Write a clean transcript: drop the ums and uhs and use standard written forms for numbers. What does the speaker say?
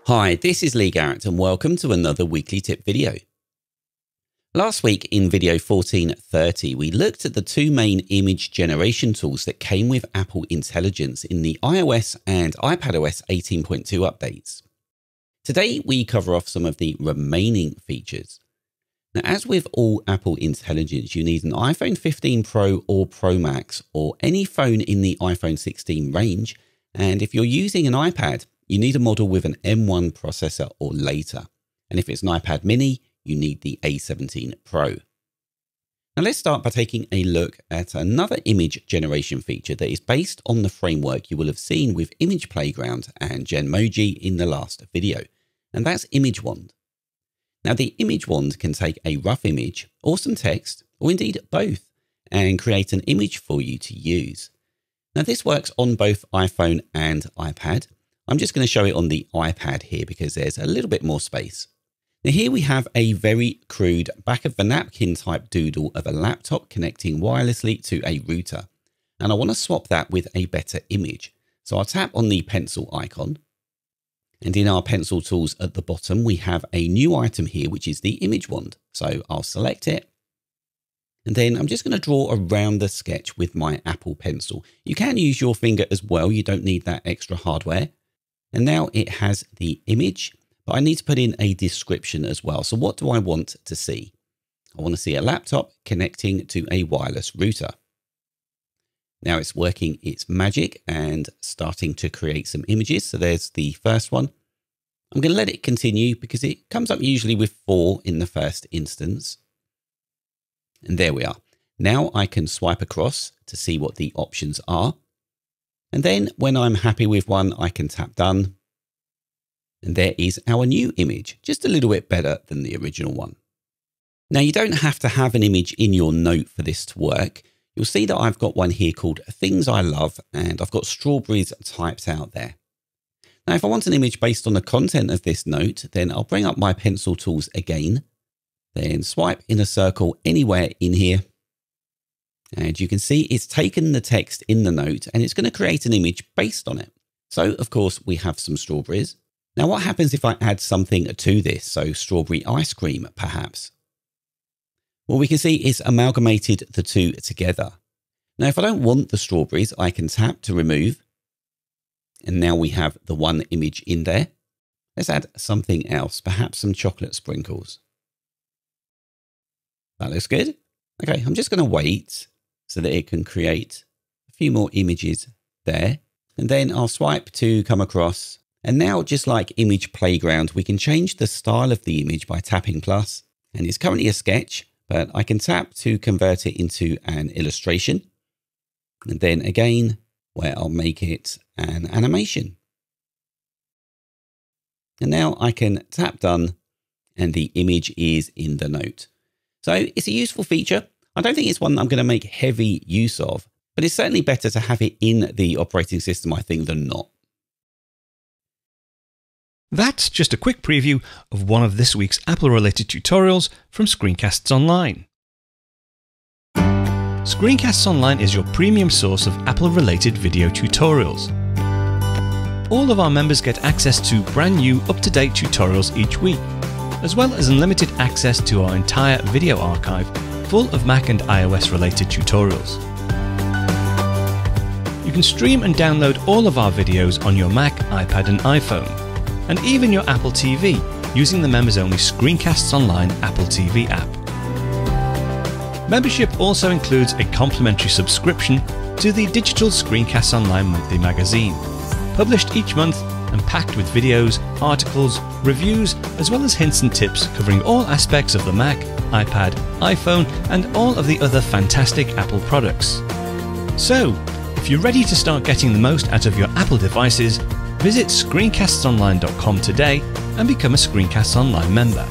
Hi, this is Lee Garrett and welcome to another weekly tip video. Last week in video 1430, we looked at the two main image generation tools that came with Apple Intelligence in the iOS and iPadOS 18.2 updates. Today, we cover off some of the remaining features. Now, as with all Apple Intelligence, you need an iPhone 15 Pro or Pro Max or any phone in the iPhone 16 range. And if you're using an iPad, you need a model with an M1 processor or later. And if it's an iPad mini, you need the A17 Pro. Now let's start by taking a look at another image generation feature that is based on the framework you will have seen with Image Playground and Genmoji in the last video. And that's Image Wand. Now the Image Wand can take a rough image or some text, or indeed both, and create an image for you to use. Now this works on both iPhone and iPad. I'm just going to show it on the iPad here because there's a little bit more space. Now here we have a very crude back of the napkin type doodle of a laptop connecting wirelessly to a router. And I want to swap that with a better image. So I'll tap on the pencil icon. And in our pencil tools at the bottom, we have a new item here, which is the image wand. So I'll select it. And then I'm just going to draw around the sketch with my Apple Pencil. You can use your finger as well. You don't need that extra hardware. And now it has the image, but I need to put in a description as well. So what do I want to see? I want to see a laptop connecting to a wireless router. Now it's working its magic and starting to create some images. So there's the first one. I'm going to let it continue because it comes up usually with 4 in the first instance. And there we are. Now I can swipe across to see what the options are. And then when I'm happy with one, I can tap done. And there is our new image, just a little bit better than the original one. Now you don't have to have an image in your note for this to work. You'll see that I've got one here called Things I Love, and I've got strawberries typed out there. Now, if I want an image based on the content of this note, then I'll bring up my pencil tools again, then swipe in a circle anywhere in here. And you can see it's taken the text in the note and it's going to create an image based on it. So, of course, we have some strawberries. Now, what happens if I add something to this? So strawberry ice cream, perhaps. Well, we can see it's amalgamated the two together. Now, if I don't want the strawberries, I can tap to remove. And now we have the one image in there. Let's add something else, perhaps some chocolate sprinkles. That looks good. Okay, I'm just going to wait so that it can create a few more images there. And then I'll swipe to come across. And now, just like Image Playground, we can change the style of the image by tapping plus. And it's currently a sketch, but I can tap to convert it into an illustration. And then again, where I'll make it an animation. And now I can tap done and the image is in the note. So it's a useful feature. I don't think it's one that I'm going to make heavy use of, but it's certainly better to have it in the operating system, I think, than not. That's just a quick preview of one of this week's Apple-related tutorials from Screencasts Online. Screencasts Online is your premium source of Apple-related video tutorials. All of our members get access to brand new, up-to-date tutorials each week, as well as unlimited access to our entire video archive full of Mac and iOS related tutorials. You can stream and download all of our videos on your Mac, iPad and iPhone, and even your Apple TV using the members-only Screencasts Online Apple TV app. Membership also includes a complimentary subscription to the digital Screencasts Online monthly magazine, published each month and packed with videos, articles, reviews, as well as hints and tips covering all aspects of the Mac, iPad, iPhone, and all of the other fantastic Apple products. So, if you're ready to start getting the most out of your Apple devices, visit screencastsonline.com today and become a Screencasts Online member.